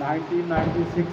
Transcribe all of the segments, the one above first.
1996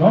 9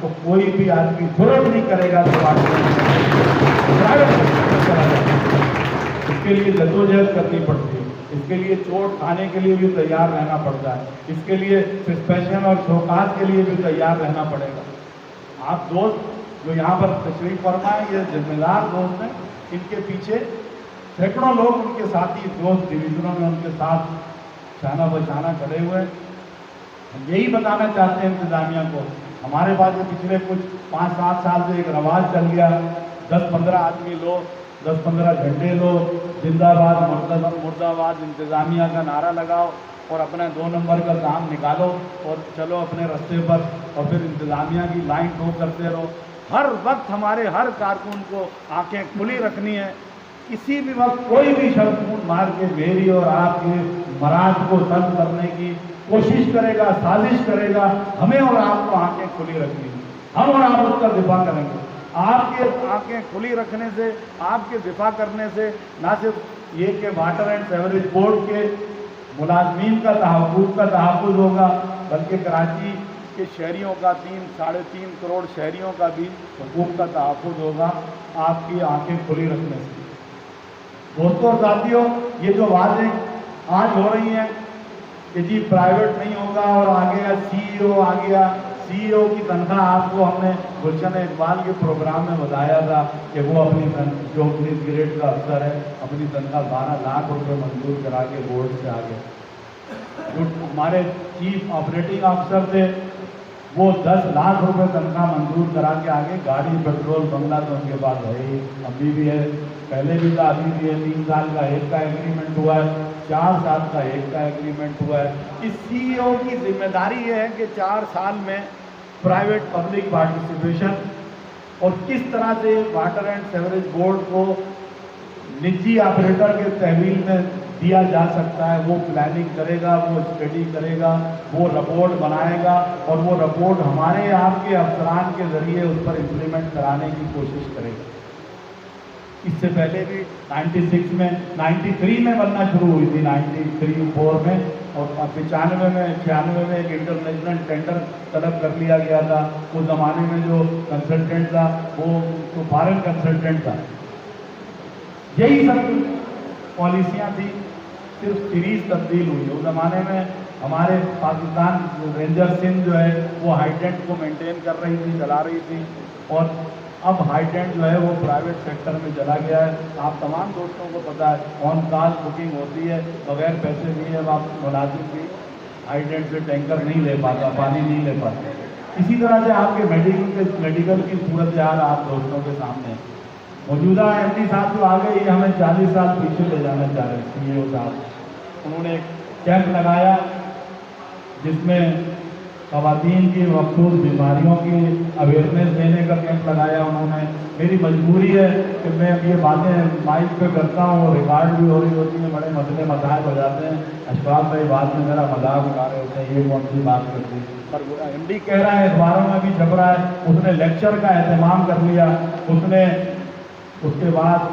تو کوئی بھی آدمی ضرورت نہیں کرے گا کہ پرائیویٹ سیکٹر میں چلا جائے. اس کے لیے جدوجہد کرنی پڑتی ہے, اس کے لیے چوٹ کھانے کے لیے بھی تیار رہنا پڑتا ہے, اس کے لیے سسپینشن اور شوکات کے لیے بھی تیار رہنا پڑے گا. آپ دوست جو یہاں پر تشریف فرما ہے, یہ ذمہ دار دوست ہیں, ان کے پیچھے سینکڑوں لوگ ان کے ساتھی دوست ڈویژنوں میں ان کے ساتھ شانہ بشانہ کھڑے ہوئے ہیں. ہم یہی بتانا چاہتے ہیں انتظامیہ کو, ہمارے پاس یہ پچھلے کچھ 5-7 سال سے ایک رواج چل گیا, 10-15 آدمی لو, 10-15 جھنڈے لو, زندہ باد مرد آباد انتظامیہ کا نعرہ لگاؤ اور اپنا 2 نمبر کا کام نکالو اور چلو اپنے رستے پر, اور پھر انتظامیہ کی لائن ٹھو کرتے رہو. ہر وقت ہمارے ہر کارکن کو آنکھیں کھلی رکھنی ہے. کسی بھی وقت کوئی بھی شخص مار کے میری اور آپ کے مراد کو سلب کرنے کی کوشش کرے گا, سازش کرے گا, ہمیں اور آپ کو آنکھیں کھلی رکھنی ہے. ہم اور آپ اس کا دفاع کریں گے. آپ کے آنکھیں کھلی رکھنے سے, آپ کے دفاع کرنے سے نہ صرف یہ کہ واٹر اینڈ سیوریج بورڈ کے ملازمین کا تحفظ ہوگا, بلکہ کراچی کے شہریوں کا 3-3.5 کروڑ شہریوں کا بھی حقوق کا تحفظ ہوگا آپ کی آنکھیں کھلی رکھنے سے. دوستوں اور ساتھیوں, یہ جو باتیں آج ہو رہی ہیں کہ جی پرائیویٹ نہیں ہوگا اور آ گیا سی ای او کی تنخواہ, آپ کو ہم نے گلشن اقبال کے پروگرام میں بتایا تھا کہ وہ اپنی جو اپنی گریڈ کا افسر ہے اپنی تنخواہ 12 لاکھ روپے منظور کرا کے بورڈ سے آگے. جو ہمارے چیف آپریٹنگ افسر تھے وہ 10 لاکھ روپے تنخواہ منظور کرا کے آگے. گاڑی پٹرول بنگلہ تو ان کے پاس ہے ہی, ابھی بھی ہے, پہلے بھی تھا, ابھی بھی ہے. 3 سال کا ایک کا ایگریمنٹ ہوا ہے, 4 سال کا ایک کا ایگریمنٹ ہوا ہے. اس سی ای او کی ذمہ داری یہ ہے کہ 4 سال میں پرائیویٹ پبلک پارٹیسپیشن اور کس طرح سے واٹر اینڈ سیوریج بورڈ کو نجی آپریٹر کے تحویل میں دیا جا سکتا ہے, وہ پلاننگ کرے گا, وہ اسٹڈی کرے گا, وہ رپورٹ بنائے گا اور وہ رپورٹ ہمارے آپ کے افسران کے ذریعے اس پر امپلیمنٹ کرانے کی کوشش کرے گا. اس سے پہلے بھی 93 میں بننا شروع ہوئی تھی, 93-4 میں, اور 95 میں 96 میں ایک انٹرنیشنل ٹینڈر طلب کر لیا گیا تھا. اس زمانے میں جو کنسلٹنٹ تھا وہ تو فارن کنسلٹنٹ تھا. یہی سب پالیسیاں تھیں, صرف سیریز تبدیل ہوئی. اس زمانے میں ہمارے پاکستان رینجر سندھ جو ہے وہ ہائیڈینٹ کو مینٹین کر رہی تھی, چلا رہی تھی, اور اب ہائیڈینٹ جو ہے وہ پرائیویٹ سیکٹر میں چلا گیا ہے. آپ تمام دوستوں کو پتہ ہے, آن کال بکنگ ہوتی ہے, بغیر پیسے دیے اب آپ ملازم بھی ہائیڈینٹ سے ٹینکر نہیں لے پاتا, پانی نہیں لے پاتے. اسی طرح سے آپ کے میڈیکل کی صورتحال آپ دوستوں کے سامنے ہے. موجودہ ایم ڈی صاحب جو آگے یہ ہمیں 40 سال پیچھے لے جانا چاہ رہے ہیں. سی ای او صاحب, انہوں نے ایک کیمپ لگایا جس میں خواتین کی مخصوص بیماریوں کی اویئرنیس دینے کا کیمپ لگایا انہوں نے. میری مجبوری ہے کہ میں اب یہ باتیں مائک پہ کرتا ہوں, وہ ریکارڈ بھی ہو رہی ہوتی ہیں, بڑے مسئلے مسائل ہو جاتے ہیں. اشفاق بھائی بعد میں میرا مذاق اڑا رہے ہوتے ہیں, یہ کون سی بات کرتی ہے, پر ایم ڈی کہہ رہا ہے, اخباروں میں بھی چھپ رہا ہے. اس نے لیکچر کا اہتمام کر لیا. اس کے بعد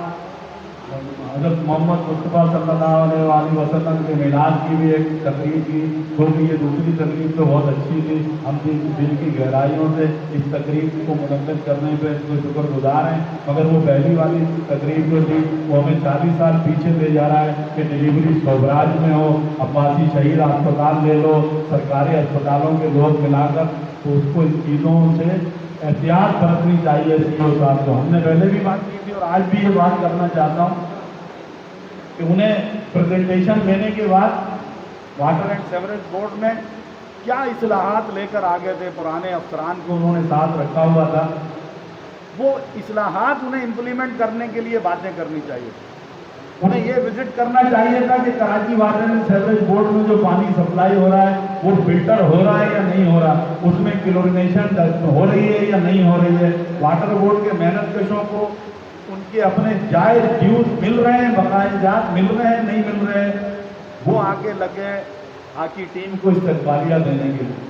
حضرت محمد مصطفیٰ صلی اللہ علیہ وآلہ وسلم کے میلاد کی بھی ایک تقریب کی, کیونکہ یہ دوسری تقریب تو بہت اچھی تھی. ہم دل کی گہرائیوں سے اس تقریب کو منعقد کرنے پہ اس کو شکر گزار ہیں, مگر وہ پہلی والی تقریب جو تھی وہ ہمیں 40 سال پیچھے لے جا رہا ہے کہ ڈلیوری شوبراج میں ہو, عباسی شہید اسپتال لے لو, سرکاری اسپتالوں کے لوگ ملا کر, تو اس کو ان چیزوں سے احتیاط برتنی چاہیے. سی ای او صاحب کو ہم نے پہلے بھی بات کی تھی اور آج بھی یہ بات کرنا چاہتا ہوں کہ انہیں پریزنٹیشن دینے کے بعد واٹر اینڈ سیوریج بورڈ میں کیا اصلاحات لے کر آگے تھے, پرانے افسران کو انہوں نے ساتھ رکھا ہوا تھا, وہ اصلاحات انہیں امپلیمنٹ کرنے کے لیے باتیں کرنی چاہیے. انہیں یہ وزٹ کرنا چاہیے تھا کہ Karachi water and sewerage board میں جو پانی سپلائی ہو رہا ہے وہ فلٹر ہو رہا ہے یا نہیں ہو رہا, اس میں کلورینیشن ہو رہی ہے یا نہیں ہو رہی ہے. واٹر بورڈ کے محنت کشوں کو ان کے اپنے جائز ڈیوز مل رہے ہیں, بقائے جات مل رہے ہیں, نہیں مل رہے ہیں. وہ آگے لگے ہاکی ٹیم کو استقبالیہ دینے کے لیے.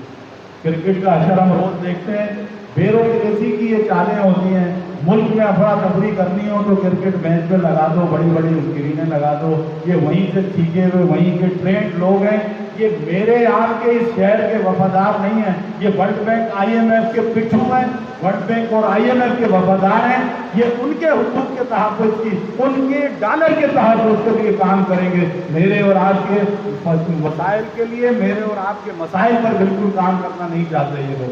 کرکٹ کا اشر ہم روز دیکھتے ہیں, بیوروکریسی کی یہ چالیں ہوتی ہیں. ملک میں افراتفری کرنی ہو تو کرکٹ میچ پہ لگا دو, بڑی بڑی اسکرینیں لگا دو, یہ وہیں سے سیکھے ہوئے وہیں کے ٹرینڈ لوگ ہیں, یہ میرے آپ کے اس شہر کے وفادار نہیں ہیں، یہ ورلڈ بینک IMF کے پٹھو ہیں، ورلڈ بینک اور IMF کے وفادار ہیں، یہ ان کے حقوق کے تحفظ کی، ان کے ڈالر کے تحفظ کے لیے کام کریں گے، میرے اور آپ کے مسائل کے لیے، میرے اور آپ کے مسائل پر بالکل کام کرنا نہیں چاہتے یہ لوگ۔